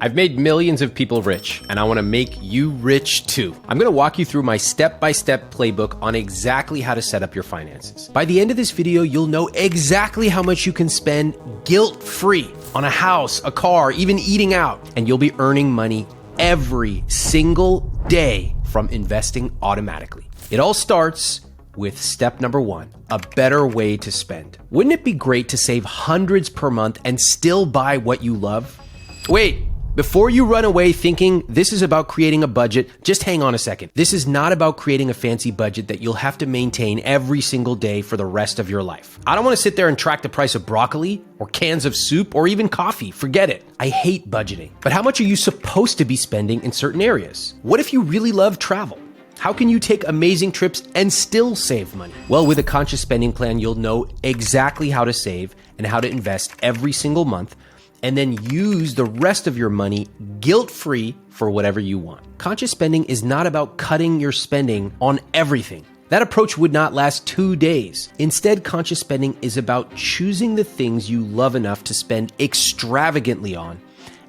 I've made millions of people rich, and I want to make you rich too. I'm going to walk you through my step-by-step playbook on exactly how to set up your finances. By the end of this video, you'll know exactly how much you can spend guilt-free on a house, a car, even eating out, and you'll be earning money every single day from investing automatically. It all starts with step number 1, a better way to spend. Wouldn't it be great to save hundreds per month and still buy what you love? Wait. Before you run away thinking this is about creating a budget, just hang on a second. This is not about creating a fancy budget that you'll have to maintain every single day for the rest of your life. I don't want to sit there and track the price of broccoli or cans of soup or even coffee. Forget it. I hate budgeting. But how much are you supposed to be spending in certain areas? What if you really love travel? How can you take amazing trips and still save money? Well, with a conscious spending plan, you'll know exactly how to save and how to invest every single month, and then use the rest of your money guilt-free for whatever you want. Conscious spending is not about cutting your spending on everything. That approach would not last 2 days. Instead, conscious spending is about choosing the things you love enough to spend extravagantly on,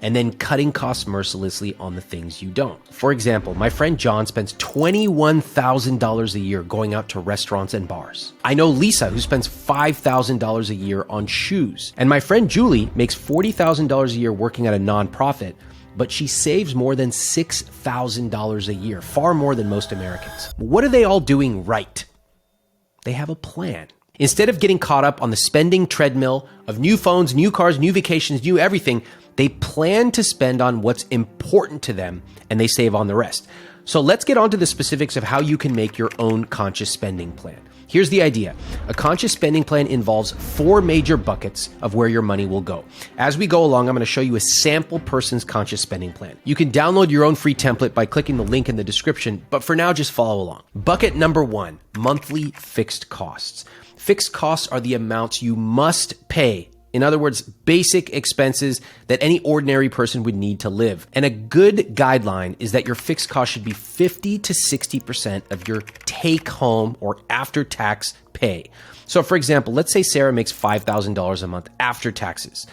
and then cutting costs mercilessly on the things you don't. For example, my friend John spends $21,000 a year going out to restaurants and bars. I know Lisa, who spends $5,000 a year on shoes. And my friend Julie makes $40,000 a year working at a nonprofit, but she saves more than $6,000 a year, far more than most Americans. What are they all doing right? They have a plan. Instead of getting caught up on the spending treadmill of new phones, new cars, new vacations, new everything, they plan to spend on what's important to them, and they save on the rest. So let's get on to the specifics of how you can make your own conscious spending plan. Here's the idea. A conscious spending plan involves 4 major buckets of where your money will go. As we go along, I'm going to show you a sample person's conscious spending plan. You can download your own free template by clicking the link in the description, but for now, just follow along. Bucket number 1, monthly fixed costs. Fixed costs are the amounts you must pay. In other words, basic expenses that any ordinary person would need to live. And a good guideline is that your fixed cost should be 50 to 60% of your take-home or after-tax pay. So for example, let's say Sarah makes $5,000 a month after taxes.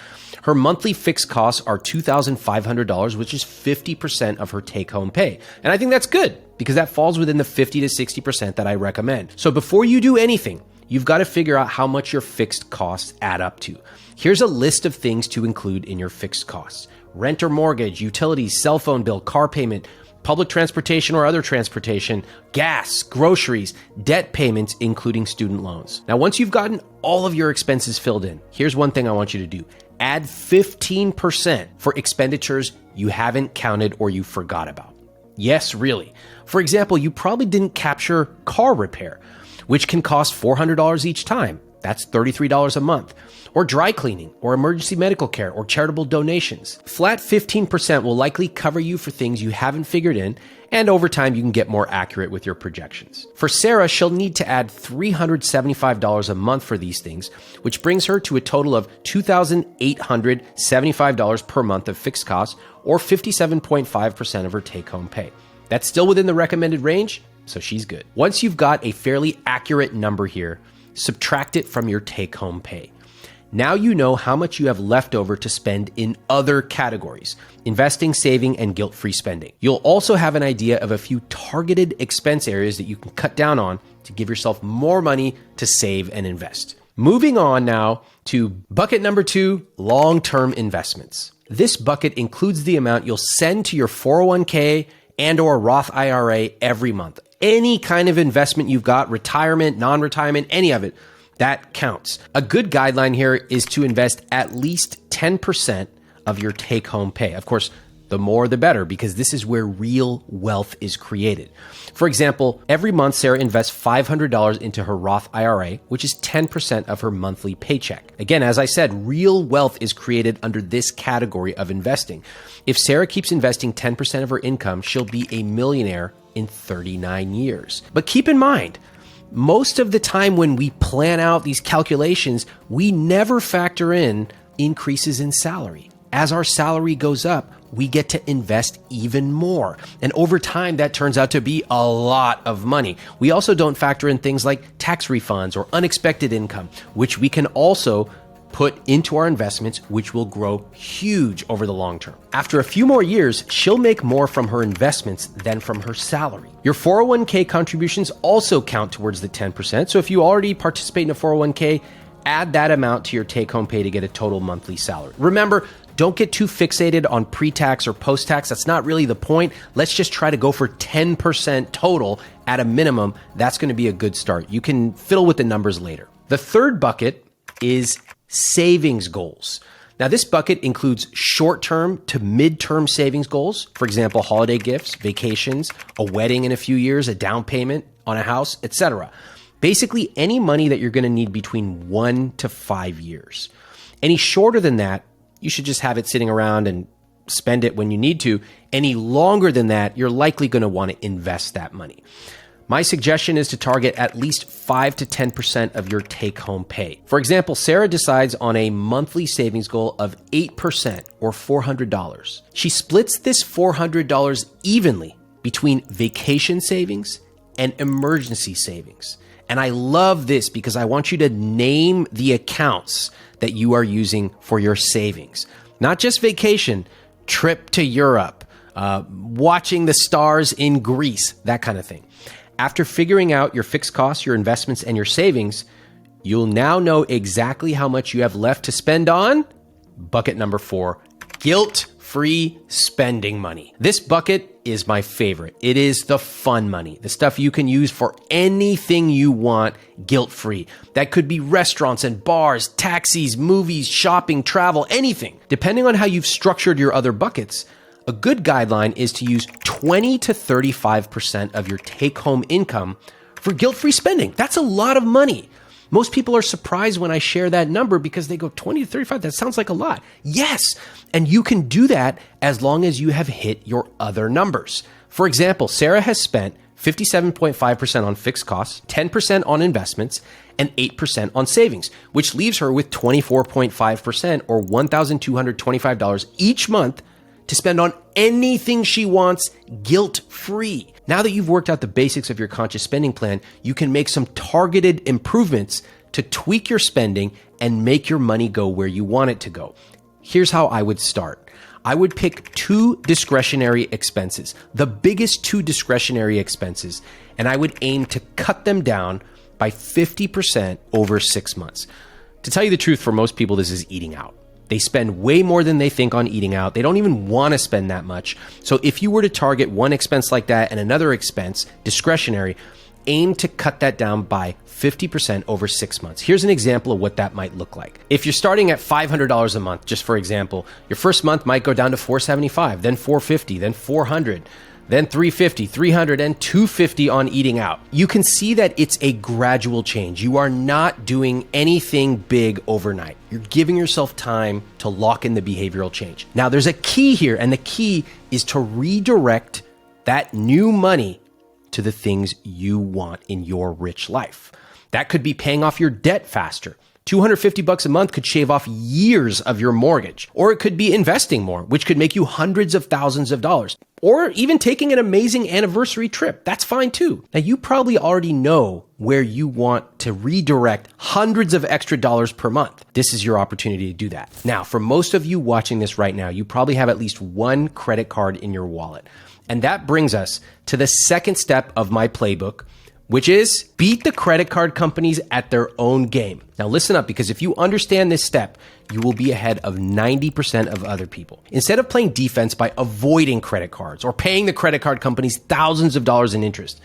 Her monthly fixed costs are $2,500, which is 50% of her take-home pay. And I think that's good because that falls within the 50 to 60% that I recommend. So before you do anything, you've got to figure out how much your fixed costs add up to. Here's a list of things to include in your fixed costs: rent or mortgage, utilities, cell phone bill, car payment, public transportation or other transportation, gas, groceries, debt payments, including student loans. Now, once you've gotten all of your expenses filled in, here's one thing I want you to do. Add 15% for expenditures you haven't counted or you forgot about. Yes, really. For example, you probably didn't capture car repair, which can cost $400 each time. That's $33 a month. Or dry cleaning, or emergency medical care, or charitable donations. Flat 15% will likely cover you for things you haven't figured in, and over time you can get more accurate with your projections. For Sarah, she'll need to add $375 a month for these things, which brings her to a total of $2,875 per month of fixed costs, or 57.5% of her take-home pay. That's still within the recommended range, so she's good. Once you've got a fairly accurate number here, subtract it from your take-home pay. Now you know how much you have left over to spend in other categories: investing, saving, and guilt-free spending. You'll also have an idea of a few targeted expense areas that you can cut down on to give yourself more money to save and invest. Moving on now to bucket number 2, long-term investments. This bucket includes the amount you'll send to your 401k and or Roth IRA every month. Any kind of investment you've got, retirement, non-retirement, any of it, that counts. A good guideline here is to invest at least 10% of your take-home pay. Of course, the more the better, because this is where real wealth is created. For example, every month Sarah invests $500 into her Roth IRA, which is 10% of her monthly paycheck. Again, as I said, real wealth is created under this category of investing. If Sarah keeps investing 10% of her income, she'll be a millionaire in 39 years. But keep in mind, most of the time when we plan out these calculations, we never factor in increases in salary. As our salary goes up, we get to invest even more. And over time, that turns out to be a lot of money. We also don't factor in things like tax refunds or unexpected income, which we can also put into our investments, which will grow huge over the long term. After a few more years, she'll make more from her investments than from her salary. Your 401k contributions also count towards the 10%. So if you already participate in a 401k, add that amount to your take-home pay to get a total monthly salary. Remember, don't get too fixated on pre-tax or post-tax. That's not really the point. Let's just try to go for 10% total at a minimum. That's going to be a good start. You can fiddle with the numbers later. The third bucket is savings goals. Now, this bucket includes short-term to mid-term savings goals. For example, holiday gifts, vacations, a wedding in a few years, a down payment on a house, etc. Basically, any money that you're going to need between 1 to 5 years. Any shorter than that, you should just have it sitting around and spend it when you need to. Any longer than that, you're likely going to want to invest that money. My suggestion is to target at least 5 to 10% of your take-home pay. For example, Sarah decides on a monthly savings goal of 8% or $400. She splits this $400 evenly between vacation savings and emergency savings. And I love this because I want you to name the accounts that you are using for your savings. Not just vacation, trip to Europe, watching the stars in Greece, that kind of thing. After figuring out your fixed costs, your investments, and your savings, you'll now know exactly how much you have left to spend on bucket number 4, guilt-free spending money. This bucket is my favorite. It is the fun money, the stuff you can use for anything you want guilt-free. That could be restaurants and bars, taxis, movies, shopping, travel, anything. Depending on how you've structured your other buckets, a good guideline is to use 20 to 35% of your take-home income for guilt-free spending. That's a lot of money. Most people are surprised when I share that number because they go 20 to 35, that sounds like a lot. Yes, and you can do that as long as you have hit your other numbers. For example, Sarah has spent 57.5% on fixed costs, 10% on investments, and 8% on savings, which leaves her with 24.5% or $1,225 each month to spend on anything she wants guilt-free. Now that you've worked out the basics of your conscious spending plan, you can make some targeted improvements to tweak your spending and make your money go where you want it to go. Here's how I would start. I would pick 2 discretionary expenses, the biggest 2 discretionary expenses, and I would aim to cut them down by 50% over 6 months. To tell you the truth, for most people, this is eating out. They spend way more than they think on eating out. They don't even want to spend that much. So if you were to target one expense like that and another expense, discretionary, aim to cut that down by 50% over 6 months. Here's an example of what that might look like. If you're starting at $500 a month, just for example, your first month might go down to $475, then $450, then $400, then $350, $300, and $250 on eating out. You can see that it's a gradual change. You are not doing anything big overnight. You're giving yourself time to lock in the behavioral change. Now, there's a key here, and the key is to redirect that new money to the things you want in your rich life. That could be paying off your debt faster. $250 a month could shave off years of your mortgage. Or it could be investing more, which could make you hundreds of thousands of dollars. Or even taking an amazing anniversary trip. That's fine too. Now, you probably already know where you want to redirect hundreds of extra dollars per month. This is your opportunity to do that. Now, for most of you watching this right now, you probably have at least one credit card in your wallet. And that brings us to the second step of my playbook, which is beat the credit card companies at their own game. Now listen up, because if you understand this step, you will be ahead of 90% of other people. Instead of playing defense by avoiding credit cards or paying the credit card companies thousands of dollars in interest,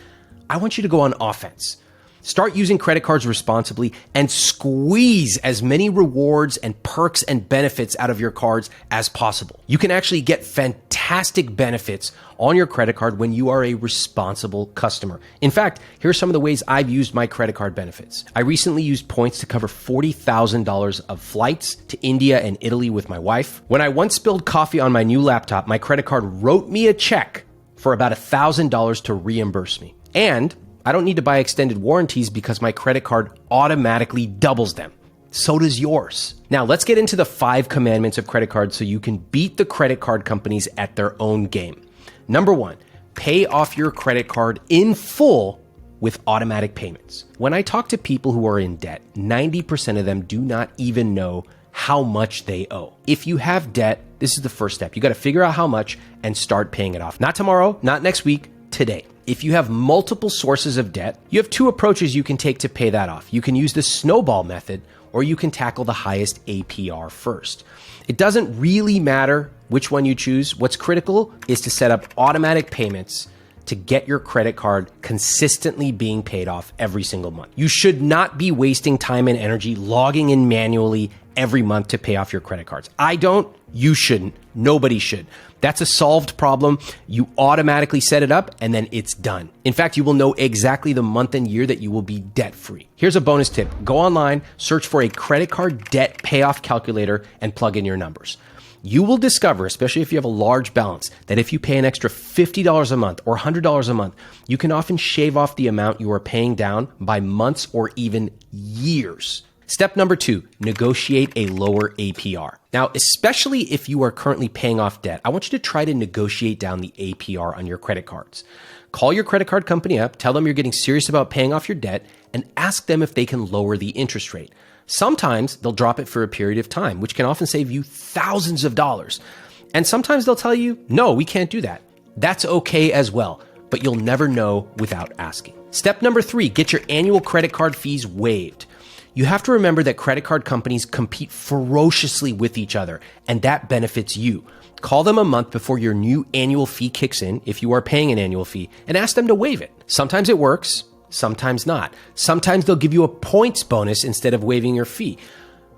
I want you to go on offense. Start using credit cards responsibly and squeeze as many rewards and perks and benefits out of your cards as possible. You can actually get fantastic benefits on your credit card when you are a responsible customer. In fact, here are some of the ways I've used my credit card benefits. I recently used points to cover $40,000 of flights to India and Italy with my wife. When I once spilled coffee on my new laptop, my credit card wrote me a check for about $1,000 to reimburse me. And I don't need to buy extended warranties because my credit card automatically doubles them. So does yours. Now, let's get into the 5 commandments of credit cards so you can beat the credit card companies at their own game. Number 1, pay off your credit card in full with automatic payments. When I talk to people who are in debt, 90% of them do not even know how much they owe. If you have debt, this is the first step. You got to figure out how much and start paying it off. Not tomorrow, not next week, today. If you have multiple sources of debt, you have two approaches you can take to pay that off. You can use the snowball method, or you can tackle the highest APR first. It doesn't really matter which one you choose. What's critical is to set up automatic payments to get your credit card consistently being paid off every single month. You should not be wasting time and energy logging in manually every month to pay off your credit cards. I don't, you shouldn't, nobody should. That's a solved problem. You automatically set it up and then it's done. In fact, you will know exactly the month and year that you will be debt free. Here's a bonus tip. Go online, search for a credit card debt payoff calculator and plug in your numbers. You will discover, especially if you have a large balance, that if you pay an extra $50 a month or $100 a month, you can often shave off the amount you are paying down by months or even years. Step number 2, negotiate a lower APR. Now, especially if you are currently paying off debt, I want you to try to negotiate down the APR on your credit cards. Call your credit card company up, tell them you're getting serious about paying off your debt, and ask them if they can lower the interest rate. Sometimes they'll drop it for a period of time, which can often save you thousands of dollars. And sometimes they'll tell you, no, we can't do that. That's okay as well, but you'll never know without asking. Step number 3, get your annual credit card fees waived. You have to remember that credit card companies compete ferociously with each other, and that benefits you. Call them a month before your new annual fee kicks in, if you are paying an annual fee, and ask them to waive it. Sometimes it works, sometimes not. Sometimes they'll give you a points bonus instead of waiving your fee.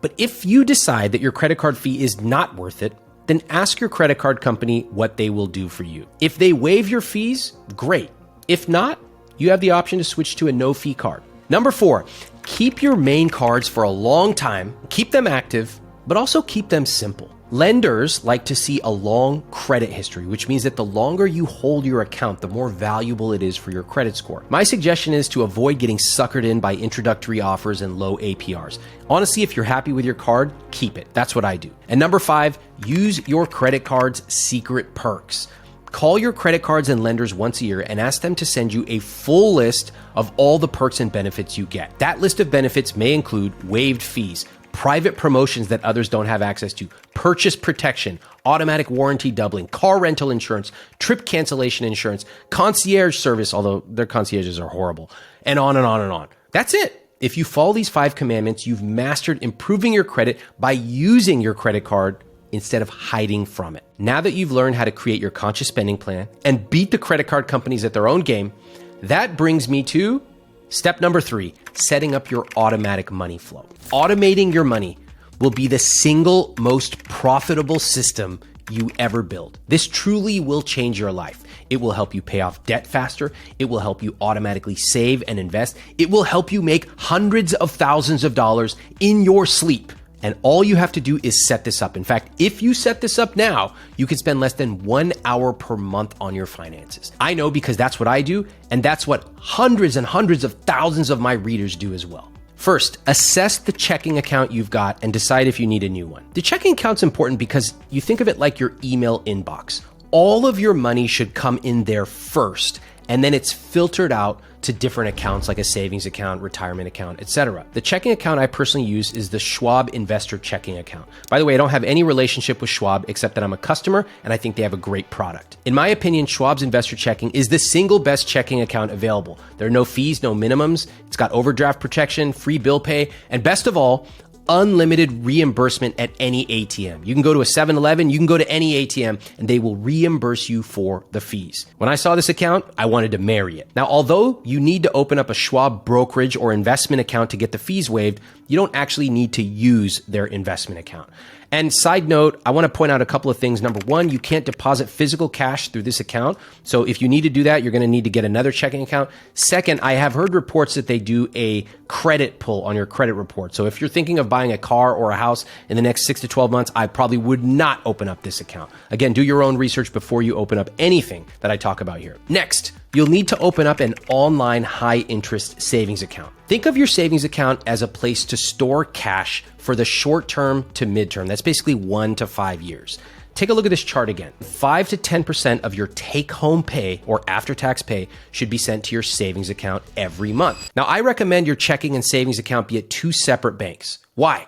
But if you decide that your credit card fee is not worth it, then ask your credit card company what they will do for you. If they waive your fees, great. If not, you have the option to switch to a no-fee card. Number 4, keep your main cards for a long time, keep them active, but also keep them simple. Lenders like to see a long credit history, which means that the longer you hold your account, the more valuable it is for your credit score. My suggestion is to avoid getting suckered in by introductory offers and low APRs. Honestly, if you're happy with your card, keep it. That's what I do. And number 5, use your credit card's secret perks. Call your credit cards and lenders once a year and ask them to send you a full list of all the perks and benefits you get. That list of benefits may include waived fees, private promotions that others don't have access to, purchase protection, automatic warranty doubling, car rental insurance, trip cancellation insurance, concierge service, although their concierges are horrible, and on and on and on. That's it. If you follow these 5 commandments, you've mastered improving your credit by using your credit card instead of hiding from it. Now that you've learned how to create your conscious spending plan and beat the credit card companies at their own game, that brings me to step number 3, setting up your automatic money flow. Automating your money will be the single most profitable system you ever build. This truly will change your life. It will help you pay off debt faster. It will help you automatically save and invest. It will help you make hundreds of thousands of dollars in your sleep. And all you have to do is set this up. In fact, if you set this up now, you can spend less than 1 hour per month on your finances. I know because that's what I do, and that's what hundreds and hundreds of thousands of my readers do as well. First, assess the checking account you've got and decide if you need a new one. The checking account's important because you think of it like your email inbox. All of your money should come in there first, and then it's filtered out to different accounts like a savings account, retirement account, etc. The checking account I personally use is the Schwab Investor Checking Account. By the way, I don't have any relationship with Schwab except that I'm a customer and I think they have a great product. In my opinion, Schwab's Investor Checking is the single best checking account available. There are no fees, no minimums. It's got overdraft protection, free bill pay, and best of all, unlimited reimbursement at any ATM. You can go to a 7-Eleven, you can go to any ATM, and they will reimburse you for the fees. When I saw this account, I wanted to marry it. Now, although you need to open up a Schwab brokerage or investment account to get the fees waived, you don't actually need to use their investment account. And side note, I want to point out a couple of things. Number 1, you can't deposit physical cash through this account. So if you need to do that, you're going to need to get another checking account. Second, I have heard reports that they do a credit pull on your credit report. So if you're thinking of buying a car or a house in the next 6 to 12 months, I probably would not open up this account. Again, do your own research before you open up anything that I talk about here. Next, you'll need to open up an online high-interest savings account. Think of your savings account as a place to store cash for the short term to midterm. That's basically 1 to 5 years. Take a look at this chart again. 5 to 10% of your take-home pay or after-tax pay should be sent to your savings account every month. Now, I recommend your checking and savings account be at 2 separate banks. Why?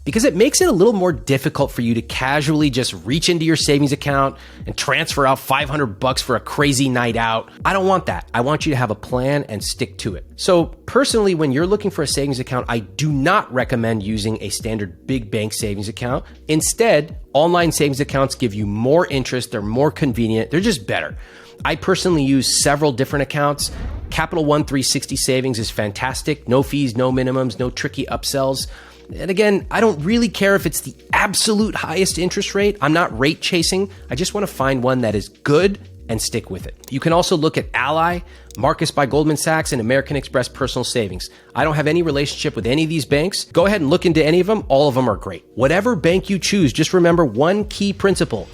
because it makes it a little more difficult for you to casually just reach into your savings account and transfer out $500 for a crazy night out. I don't want that. I want you to have a plan and stick to it. So personally, when you're looking for a savings account, I do not recommend using a standard big bank savings account. Instead, online savings accounts give you more interest. They're more convenient. They're just better. I personally use several different accounts. Capital One 360 Savings is fantastic. No fees, no minimums, no tricky upsells. And again, I don't really care if it's the absolute highest interest rate. I'm not rate chasing. I just want to find one that is good and stick with it. You can also look at Ally, Marcus by Goldman Sachs, and American Express Personal Savings. I don't have any relationship with any of these banks. Go ahead and look into any of them. All of them are great. Whatever bank you choose, just remember one key principle.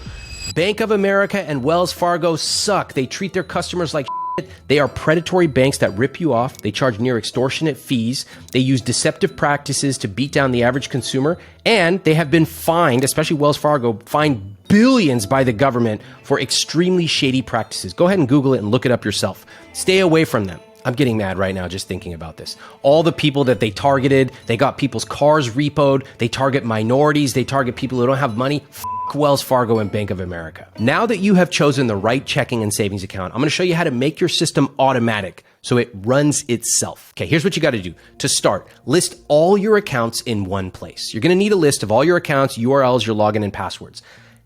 Bank of America and Wells Fargo suck. They treat their customers like shit. They are predatory banks that rip you off. They charge near extortionate fees. They use deceptive practices to beat down the average consumer. And they have been fined, especially Wells Fargo, fined billions by the government for extremely shady practices. Go ahead and Google it and look it up yourself. Stay away from them. I'm getting mad right now just thinking about this. All the people that they targeted, they got people's cars repoed. They target minorities. They target people who don't have money. Wells Fargo and Bank of America. Now that you have chosen the right checking and savings account, I'm going to show you how to make your system automatic so it runs itself. Okay, here's what you got to do. To start, list all your accounts in one place. You're going to need a list of all your accounts, URLs, your login and passwords.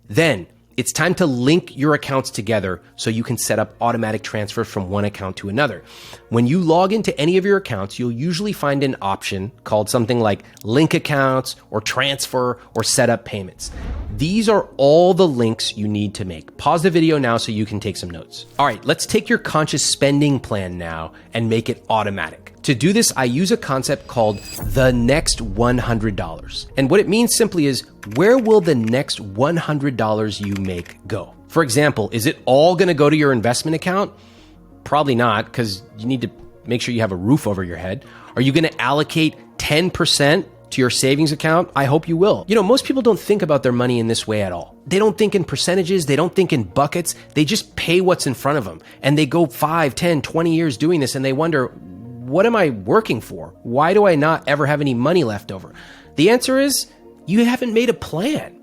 Then it's time to link your accounts together so you can set up automatic transfers from one account to another. When you log into any of your accounts, you'll usually find an option called something like link accounts or transfer or set up payments. These are all the links you need to make. Pause the video now so you can take some notes. All right, let's take your conscious spending plan now and make it automatic. To do this, I use a concept called the next $100. And what it means simply is, where will the next $100 you make go? For example, is it all going to go to your investment account? Probably not, because you need to make sure you have a roof over your head. Are you going to allocate 10% to your savings account? I hope you will. You know, most people don't think about their money in this way at all. They don't think in percentages. They don't think in buckets. They just pay what's in front of them. And they go 5, 10, 20 years doing this and they wonder, what am I working for? Why do I not ever have any money left over? The answer is, you haven't made a plan.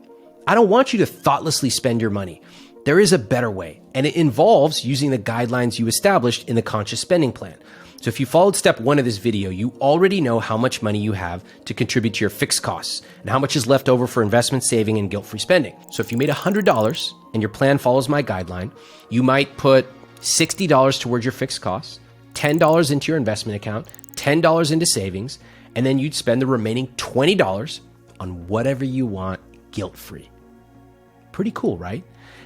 I don't want you to thoughtlessly spend your money. There is a better way, and it involves using the guidelines you established in the conscious spending plan. So if you followed step 1 of this video, you already know how much money you have to contribute to your fixed costs and how much is left over for investment, saving, and guilt-free spending. So if you made $100 and your plan follows my guideline, you might put $60 towards your fixed costs, $10 into your investment account, $10 into savings, and then you'd spend the remaining $20 on whatever you want guilt-free. Pretty cool, right?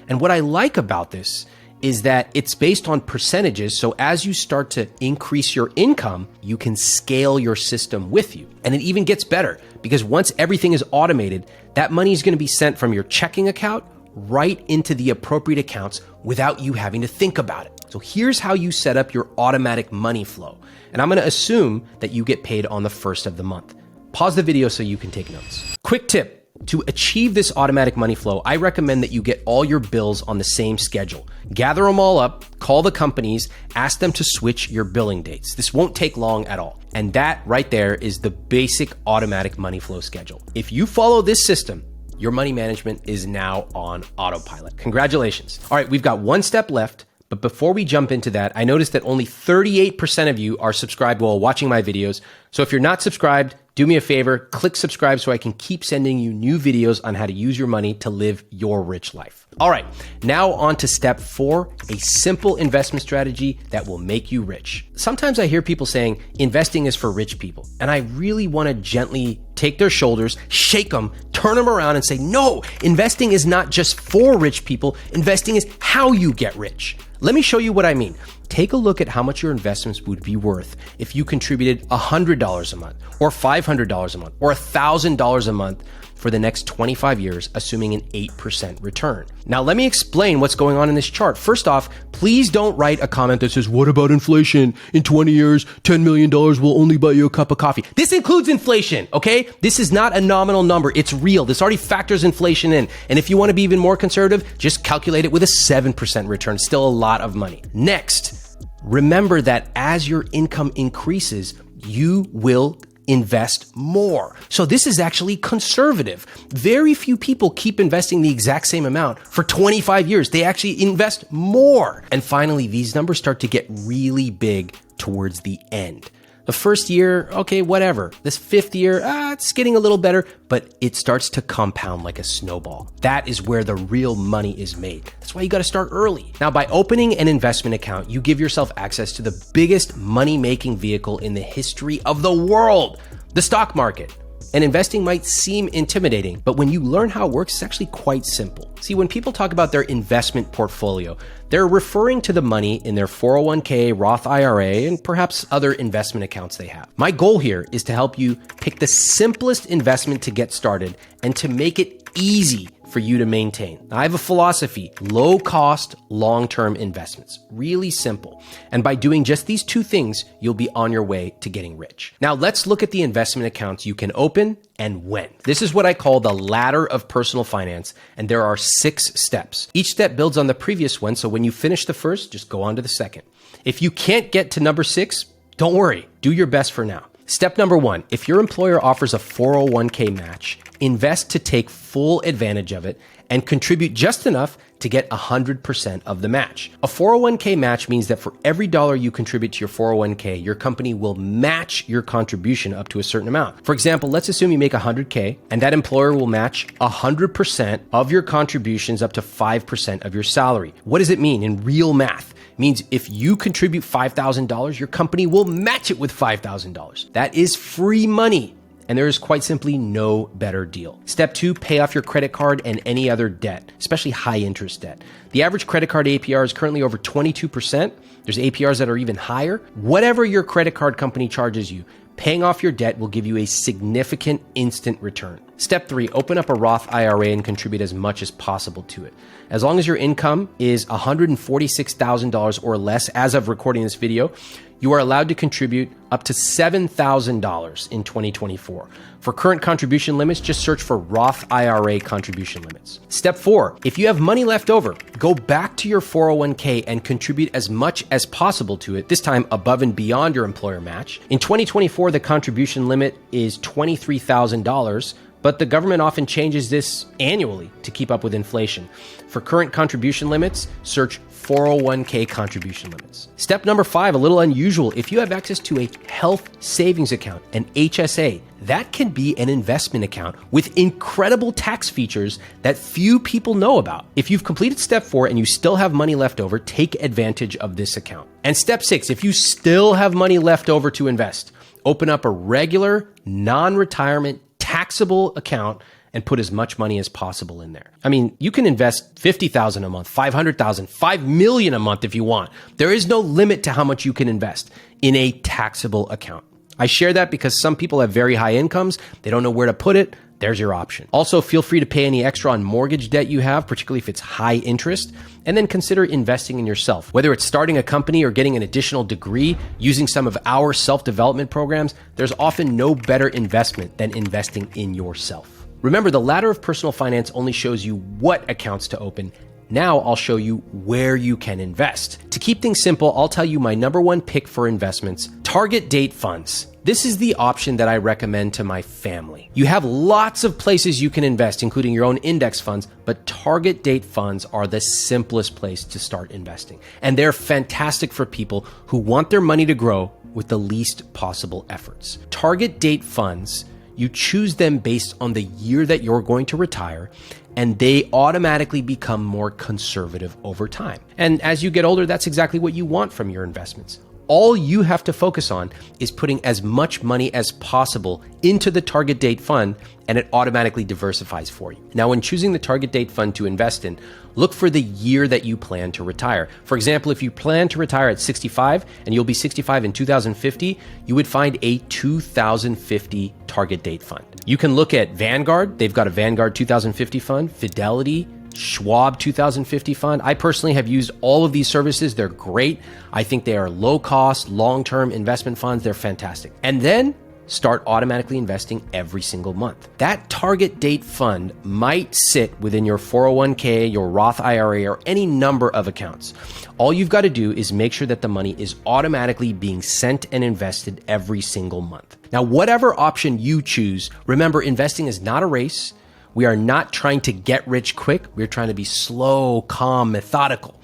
And what I like about this is that it's based on percentages. So as you start to increase your income, you can scale your system with you. And it even gets better because once everything is automated, that money is going to be sent from your checking account right into the appropriate accounts without you having to think about it. So here's how you set up your automatic money flow. And I'm going to assume that you get paid on the first of the month. Pause the video so you can take notes. Quick tip. To achieve this automatic money flow, I recommend that you get all your bills on the same schedule. Gather them all up, call the companies, ask them to switch your billing dates. This won't take long at all. And that right there is the basic automatic money flow schedule. If you follow this system, your money management is now on autopilot. Congratulations. All right, we've got one step left. But before we jump into that, I noticed that only 38% of you are subscribed while watching my videos. So if you're not subscribed, do me a favor, click subscribe so I can keep sending you new videos on how to use your money to live your rich life. All right, now on to step 4, a simple investment strategy that will make you rich. Sometimes I hear people saying investing is for rich people, and I really want to gently take their shoulders, shake them, turn them around and say, no, investing is not just for rich people. Investing is how you get rich. Let me show you what I mean. Take a look at how much your investments would be worth if you contributed $100 a month or $500 a month or $1,000 a month for the next 25 years, assuming an 8% return. Now, let me explain what's going on in this chart. First off, please don't write a comment that says, what about inflation? In 20 years, $10 million will only buy you a cup of coffee. This includes inflation, okay? This is not a nominal number. It's real. This already factors inflation in. And if you want to be even more conservative, just calculate it with a 7% return. Still a lot of money. Next, remember that as your income increases, you will invest more. So this is actually conservative. Very few people keep investing the exact same amount for 25 years. They actually invest more. And finally, these numbers start to get really big towards the end. The first year, okay, whatever. This fifth year, it's getting a little better, but it starts to compound like a snowball. That is where the real money is made. That's why you got to start early. Now, by opening an investment account, you give yourself access to the biggest money-making vehicle in the history of the world, the stock market. And investing might seem intimidating, but when you learn how it works, it's actually quite simple. See, when people talk about their investment portfolio, they're referring to the money in their 401k, Roth IRA, and perhaps other investment accounts they have. My goal here is to help you pick the simplest investment to get started and to make it easy for you to maintain. Now, I have a philosophy: low cost, long-term investments. Really simple. And by doing just these two things, you'll be on your way to getting rich. Now, let's look at the investment accounts you can open and when. This is what I call the ladder of personal finance, and there are 6 steps. Each step builds on the previous one, so when you finish the first, just go on to the second. If you can't get to number 6, don't worry. Do your best for now. Step number 1, if your employer offers a 401k match, invest to take full advantage of it and contribute just enough to get 100% of the match. A 401k match means that for every dollar you contribute to your 401k, your company will match your contribution up to a certain amount. For example, let's assume you make 100k and that employer will match 100% of your contributions up to 5% of your salary. What does it mean in real math? It means if you contribute $5,000, your company will match it with $5,000. That is free money. And there is quite simply no better deal. Step 2, pay off your credit card and any other debt, especially high interest debt. The average credit card APR is currently over 22%. There's APRs that are even higher. Whatever your credit card company charges you, paying off your debt will give you a significant instant return. Step 3, open up a Roth IRA and contribute as much as possible to it. As long as your income is $146,000 or less as of recording this video, you are allowed to contribute up to $7,000 in 2024. For current contribution limits, just search for Roth IRA contribution limits. Step 4, if you have money left over, go back to your 401k and contribute as much as possible to it, this time above and beyond your employer match. In 2024, the contribution limit is $23,000, but the government often changes this annually to keep up with inflation. For current contribution limits, search 401k contribution limits. Step number 5, a little unusual. If you have access to a health savings account, an HSA, that can be an investment account with incredible tax features that few people know about. If you've completed step 4 and you still have money left over, take advantage of this account. And step 6, if you still have money left over to invest, open up a regular, non-retirement, taxable account and put as much money as possible in there. I mean, you can invest $50,000 a month, $500,000, $5 million a month if you want. There is no limit to how much you can invest in a taxable account. I share that because some people have very high incomes. They don't know where to put it. There's your option. Also, feel free to pay any extra on mortgage debt you have, particularly if it's high interest, and then consider investing in yourself. Whether it's starting a company or getting an additional degree, using some of our self-development programs, there's often no better investment than investing in yourself. Remember, the ladder of personal finance only shows you what accounts to open. Now I'll show you where you can invest. To keep things simple, I'll tell you my number 1 pick for investments: target date funds. This is the option that I recommend to my family. You have lots of places you can invest, including your own index funds, but target date funds are the simplest place to start investing. And they're fantastic for people who want their money to grow with the least possible efforts. Target date funds, you choose them based on the year that you're going to retire, and they automatically become more conservative over time. And as you get older, that's exactly what you want from your investments. All you have to focus on is putting as much money as possible into the target date fund, and it automatically diversifies for you. Now, when choosing the target date fund to invest in, look for the year that you plan to retire. For example, if you plan to retire at 65 and you'll be 65 in 2050, you would find a 2050 target date fund. You can look at Vanguard. They've got a Vanguard 2050 fund, Fidelity, Schwab 2050 fund. I personally have used all of these services. They're great. I think they are low cost, long-term investment funds. They're fantastic. And then start automatically investing every single month. That target date fund might sit within your 401k, your Roth IRA, or any number of accounts. All you've got to do is make sure that the money is automatically being sent and invested every single month. Now, whatever option you choose, remember, investing is not a race. We are not trying to get rich quick. We're trying to be slow, calm, methodical.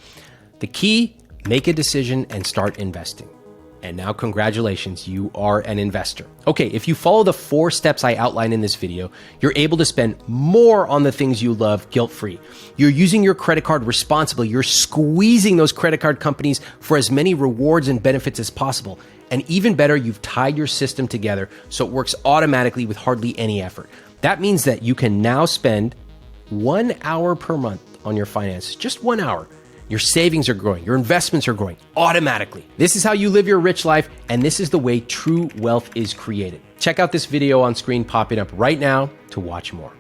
The key, make a decision and start investing. And now, congratulations, you are an investor. Okay, if you follow the 4 steps I outlined in this video, you're able to spend more on the things you love guilt-free. You're using your credit card responsibly. You're squeezing those credit card companies for as many rewards and benefits as possible. And even better, you've tied your system together so it works automatically with hardly any effort. That means that you can now spend 1 hour per month on your finances, just 1 hour. Your savings are growing. Your investments are growing automatically. This is how you live your rich life, and this is the way true wealth is created. Check out this video on screen popping up right now to watch more.